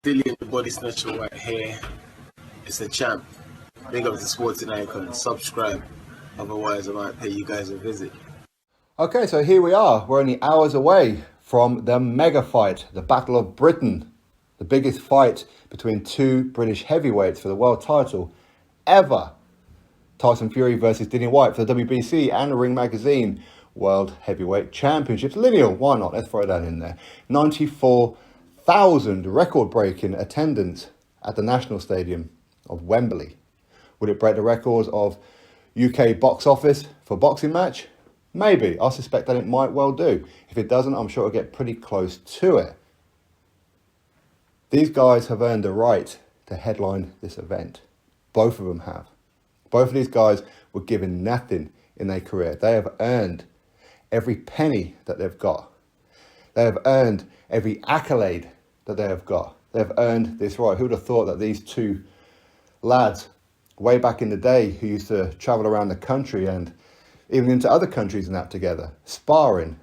Dillian the Body Snatcher right here. It's a champ. Big up to Sporting Icon. Subscribe. Otherwise, I might pay you guys a visit. Okay, so here we are. We're only hours away from the mega fight, the Battle of Britain. The biggest fight between two British heavyweights for the world title ever. Tyson Fury versus Dillian Whyte for the WBC and Ring Magazine World Heavyweight Championships. Lineal, why not? Let's throw that in there. 94,000 record-breaking attendance at the National Stadium of Wembley. Would it break the records of UK box office for boxing match? Maybe. I suspect that it might well do. If it doesn't, I'm sure it'll get pretty close to it. These guys have earned the right to headline this event. Both of them have. Both of these guys were given nothing in their career. They have earned every penny that they've got. They have earned every accolade that they have got. They have earned this right. Who would have thought that these two lads, way back in the day, who used to travel around the country and even into other countries and that together, sparring,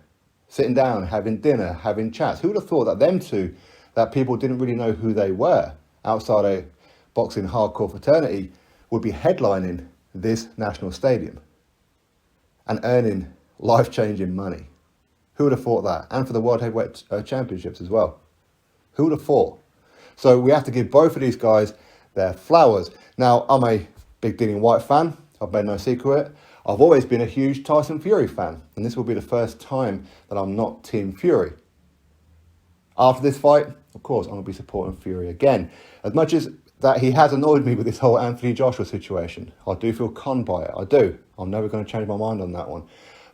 sitting down, having dinner, having chats. Who would have thought that them two, that people didn't really know who they were outside a boxing hardcore fraternity, would be headlining this national stadium and earning life-changing money? Who would have thought that? And for the World Heavyweight Championships as well. Who would have thought? So we have to give both of these guys their flowers. Now, I'm a big Dillian Whyte fan. I've made no secret. I've always been a huge Tyson Fury fan. And this will be the first time that I'm not Team Fury. After this fight, of course, I'm going to be supporting Fury again. As much as that he has annoyed me with this whole Anthony Joshua situation, I do feel conned by it. I do. I'm never going to change my mind on that one.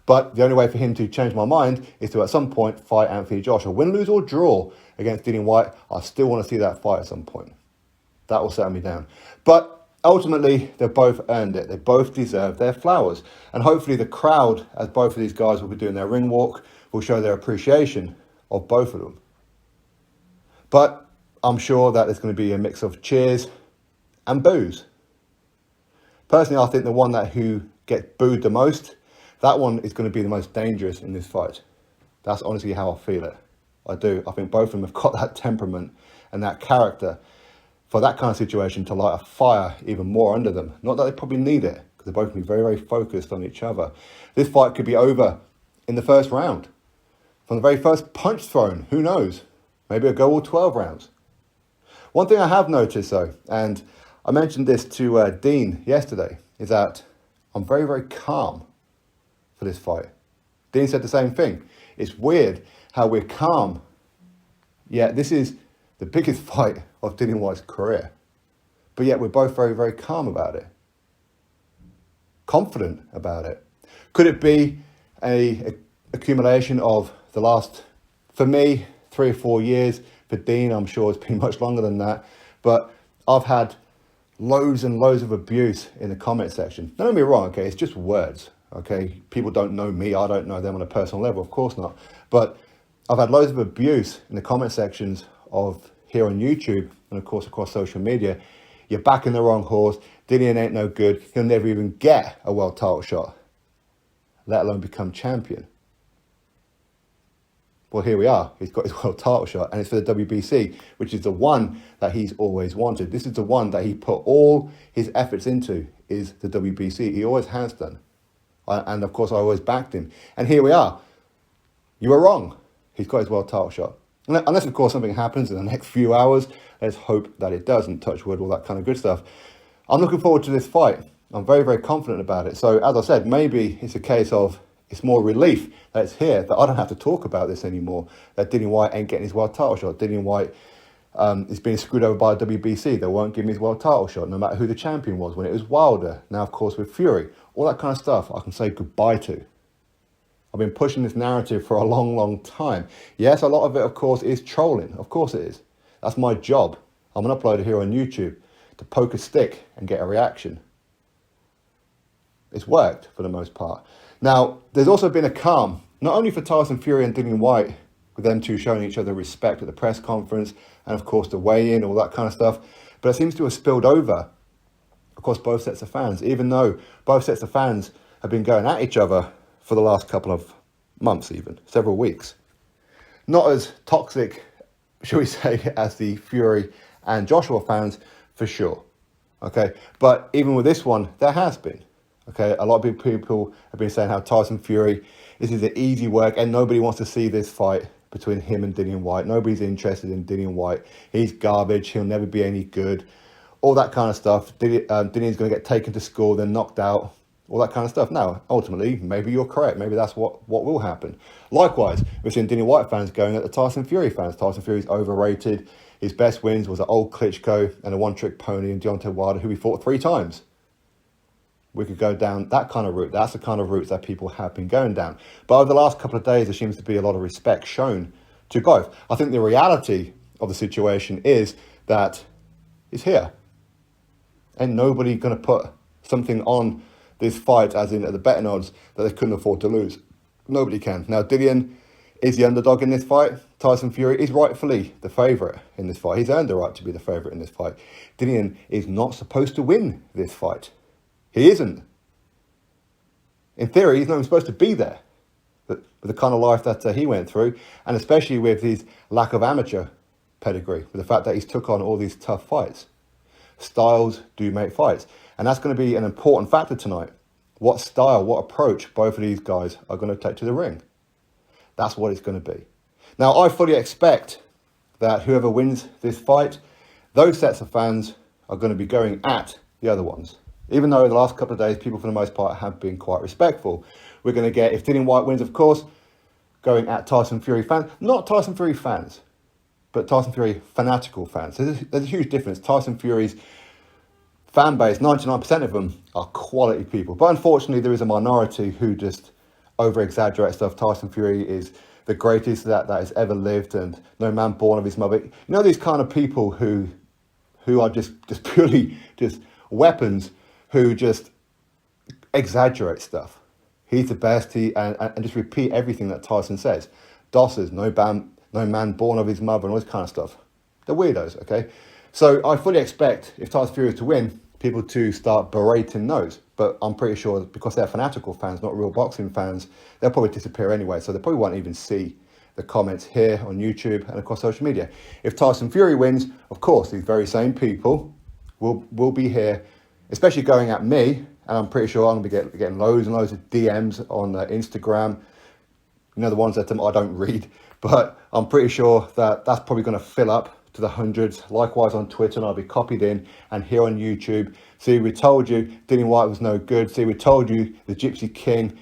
But the only way for him to change my mind is to, at some point, fight Anthony Joshua. Win, lose or draw against Dillian Whyte, I still want to see that fight at some point. That will settle me down. But ultimately, they've both earned it. They both deserve their flowers. And hopefully the crowd, as both of these guys will be doing their ring walk, will show their appreciation of both of them. But I'm sure that there's going to be a mix of cheers and boos. Personally, I think the one who gets booed the most, that one is going to be the most dangerous in this fight. That's honestly how I feel it. I do. I think both of them have got that temperament and that character for that kind of situation to light a fire even more under them. Not that they probably need it, because they're both going to be very, very focused on each other. This fight could be over in the first round. From the very first punch thrown, who knows? Maybe it'll go all 12 rounds. One thing I have noticed though, and I mentioned this to Dean yesterday, is that I'm very, very calm for this fight. Dean said the same thing. It's weird how we're calm, yet this is the biggest fight of Dillian Whyte's career. But yet we're both very, very calm about it. Confident about it. Could it be an accumulation of the last, for me, 3 or 4 years? For Dean, I'm sure it's been much longer than that. But I've had loads and loads of abuse in the comment section. Don't get me wrong, okay? It's just words, okay? People don't know me. I don't know them on a personal level. Of course not. But I've had loads of abuse in the comment sections of here on YouTube and of course across social media. You're backing the wrong horse. Dillian ain't no good. He'll never even get a world title shot, let alone become champion. Well, here we are. He's got his world title shot, and it's for the WBC, which is the one that he's always wanted. This is the one that he put all his efforts into, is the WBC. He always has done. And of course, I always backed him. And here we are. You were wrong. He's got his world title shot. Unless, of course, something happens in the next few hours. Let's hope that it doesn't. Touch wood, all that kind of good stuff. I'm looking forward to this fight. I'm very, very confident about it. So, as I said, maybe it's a case of it's more relief that it's here, that I don't have to talk about this anymore, that Dillian Whyte ain't getting his world title shot. Dillian Whyte is being screwed over by WBC. They won't give him his world title shot, no matter who the champion was. When it was Wilder, now, of course, with Fury. All that kind of stuff I can say goodbye to. I've been pushing this narrative for a long, long time. Yes, a lot of it, of course, is trolling. Of course it is. That's my job. I'm an uploader here on YouTube to poke a stick and get a reaction. It's worked for the most part. Now, there's also been a calm, not only for Tyson Fury and Dillian Whyte, with them two showing each other respect at the press conference, and of course the weigh-in, all that kind of stuff, but it seems to have spilled over across both sets of fans, even though both sets of fans have been going at each other for the last couple of months even, several weeks. Not as toxic shall we say, as the Fury and Joshua fans, for sure. Okay, but even with this one, there has been. Okay, a lot of people have been saying how Tyson Fury, this is an easy work and nobody wants to see this fight between him and Dillian Whyte. Nobody's interested in Dillian Whyte. He's garbage. He'll never be any good. All that kind of stuff. Dillian's going to get taken to school, then knocked out. All that kind of stuff. Now, ultimately, maybe you're correct. Maybe that's what will happen. Likewise, we're seeing Dillian Whyte fans going at the Tyson Fury fans. Tyson Fury's overrated. His best wins was an old Klitschko and a one-trick pony in Deontay Wilder, who he fought 3 times. We could go down that kind of route. That's the kind of routes that people have been going down. But over the last couple of days, there seems to be a lot of respect shown to both. I think the reality of the situation is that it's here. Ain't nobody going to put something on this fight, as in at the betting odds, that they couldn't afford to lose. Nobody can. Now, Dillian is the underdog in this fight. Tyson Fury is rightfully the favourite in this fight. He's earned the right to be the favourite in this fight. Dillian is not supposed to win this fight. He isn't. In theory, he's not even supposed to be there. But with the kind of life that he went through, and especially with his lack of amateur pedigree, with the fact that he's took on all these tough fights. Styles do make fights. And that's going to be an important factor tonight. What style, what approach both of these guys are going to take to the ring. That's what it's going to be. Now, I fully expect that whoever wins this fight, those sets of fans are going to be going at the other ones. Even though the last couple of days, people for the most part have been quite respectful. We're going to get, if Dillian Whyte wins, of course, going at Tyson Fury fans. Not Tyson Fury fans, but Tyson Fury fanatical fans. There's a huge difference. Tyson Fury's fan base, 99% of them are quality people. But unfortunately, there is a minority who just over-exaggerate stuff. Tyson Fury is the greatest that has ever lived and no man born of his mother. You know, these kind of people who are just purely just weapons, who just exaggerate stuff. He's the best, and just repeat everything that Tyson says. Dossers, no man born of his mother, and all this kind of stuff. They're weirdos, okay? So I fully expect, if Tyson Fury is to win, people to start berating those. But I'm pretty sure, because they're fanatical fans, not real boxing fans, they'll probably disappear anyway. So they probably won't even see the comments here on YouTube and across social media. If Tyson Fury wins, of course, these very same people will be here, especially going at me, and I'm pretty sure I'm going to be getting loads and loads of DMs on Instagram. You know, the ones that I don't read, but I'm pretty sure that that's probably going to fill up to the hundreds. Likewise on Twitter, and I'll be copied in, and here on YouTube. See, we told you Dillian Whyte was no good. See, we told you the Gypsy King,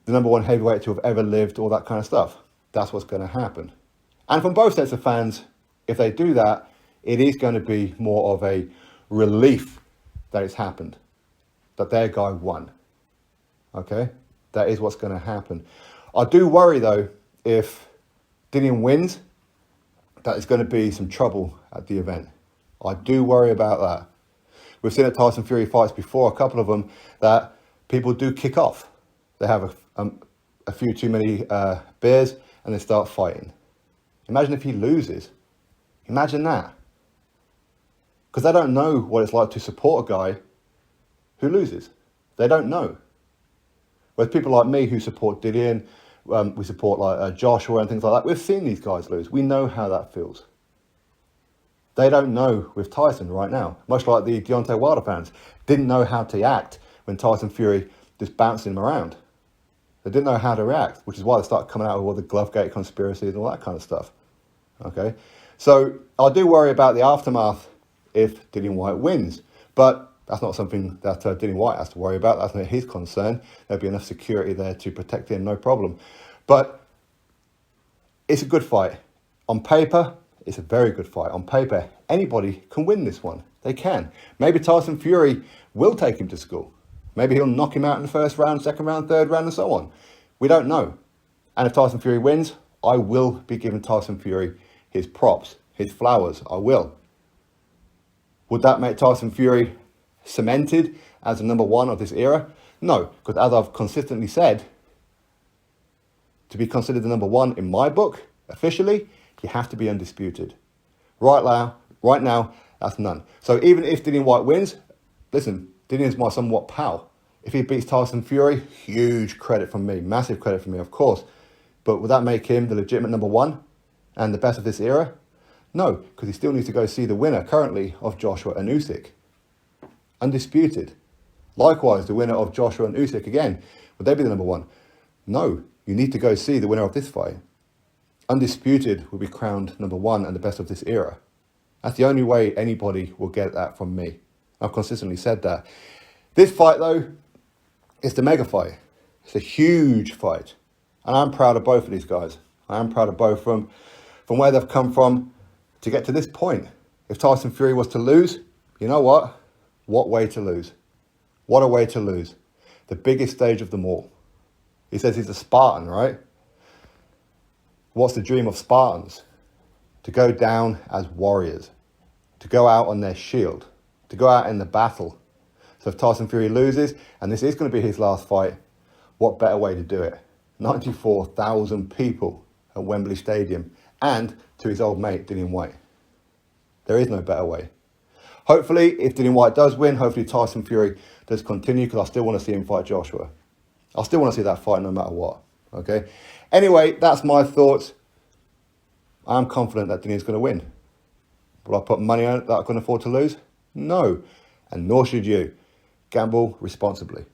the #1 heavyweight to have ever lived, all that kind of stuff. That's what's going to happen. And from both sets of fans, if they do that, it is going to be more of a relief that it's happened, that their guy won. Okay? That is what's going to happen. I do worry, though, if Dillian wins, that there's going to be some trouble at the event. I do worry about that. We've seen at Tyson Fury fights before, a couple of them, that people do kick off. They have a few too many beers and they start fighting. Imagine if he loses. Imagine that. Because they don't know what it's like to support a guy who loses. They don't know. Whereas people like me who support Dillian, we support like Joshua and things like that, we've seen these guys lose. We know how that feels. They don't know with Tyson right now. Much like the Deontay Wilder fans didn't know how to act when Tyson Fury just bouncing him around. They didn't know how to react, which is why they started coming out with all the Glovegate conspiracies and all that kind of stuff. Okay, so I do worry about the aftermath if Dillian Whyte wins, but that's not something that Dillian Whyte has to worry about. That's not his concern. There'll be enough security there to protect him, no problem. But it's a good fight. On paper, it's a very good fight. On paper, anybody can win this one. They can. Maybe Tyson Fury will take him to school. Maybe he'll knock him out in the first round, second round, third round, and so on. We don't know. And if Tyson Fury wins, I will be giving Tyson Fury his props, his flowers. I will. Would that make Tyson Fury cemented as the #1 of this era? No, because as I've consistently said, to be considered the #1 in my book, officially, you have to be undisputed. Right now, that's none. So even if Dillian Whyte wins, listen, Dillian's my somewhat pal. If he beats Tyson Fury, huge credit from me, massive credit from me, of course. But would that make him the legitimate #1 and the best of this era? No, because he still needs to go see the winner currently of Joshua and Usyk. Undisputed. Likewise, the winner of Joshua and Usyk again. Would they be the number one? No, you need to go see the winner of this fight. Undisputed will be crowned number one and the best of this era. That's the only way anybody will get that from me. I've consistently said that. This fight, though, is the mega fight. It's a huge fight. And I'm proud of both of these guys. I am proud of both of them, from where they've come from to get to this point. If Tyson Fury was to lose, you know what? What way to lose? What a way to lose. The biggest stage of them all. He says he's a Spartan, right? What's the dream of Spartans? To go down as warriors. To go out on their shield. To go out in the battle. So if Tyson Fury loses, and this is going to be his last fight, what better way to do it? 94,000 people at Wembley Stadium, and to his old mate, Dillian Whyte. There is no better way. Hopefully, if Dillian Whyte does win, hopefully Tyson Fury does continue, because I still want to see him fight Joshua. I still want to see that fight no matter what. Okay. Anyway, that's my thoughts. I'm confident that Dillian's going to win. Will I put money on it that I can afford to lose? No. And nor should you. Gamble responsibly.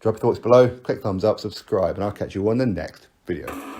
Drop your thoughts below, click thumbs up, subscribe, and I'll catch you on the next video.